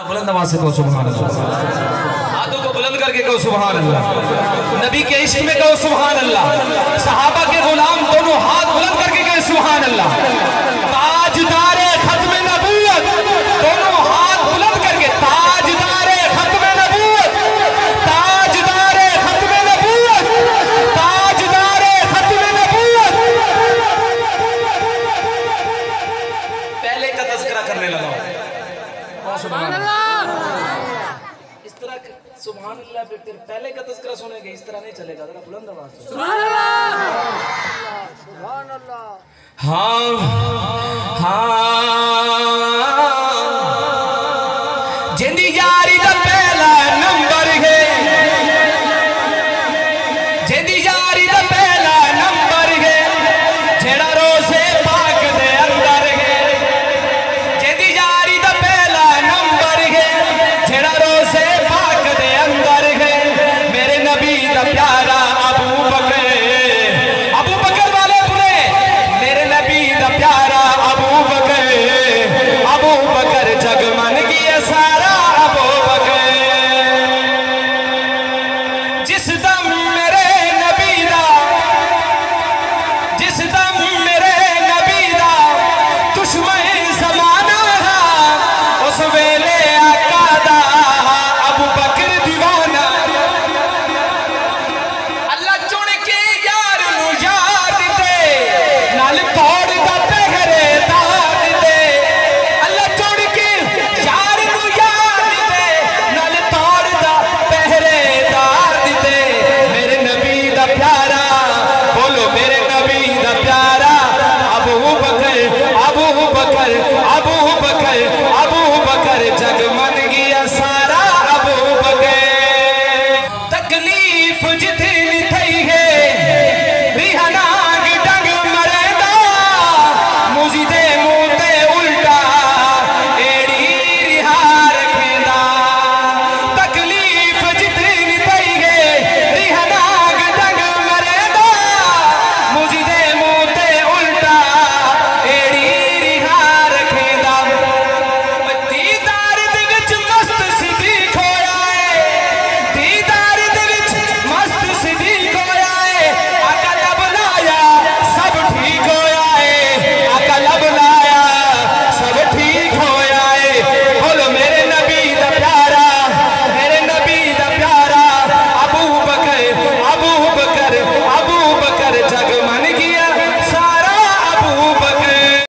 बुलंद आवाज से कहो सुभान अल्लाह, हाथों को बुलंद करके कहो सुभान अल्लाह, नबी के इश्क में कहो सुभान अल्लाह, सहाबा के गुलाम दोनों हाथ बुलंद करके कहे सुभान अल्लाह, ताजदारे खत्म नबूवत दोनों हाथ बुलंद करके, ताजदारे खत्म नबूवत, ताजदारे खत्म नबूवत, ताजदारे खत्म नबूवत। पहले का तज़किरा करने लगा सुभान अल्लाह, इस तरह सुभान अल्लाह पे फिर पहले का तज़किरा सुनेंगे, इस तरह नहीं चलेगा, जरा बुलंद आवाज से सुभान अल्लाह, सुभान अल्लाह। हाँ हाँ जिंदी यार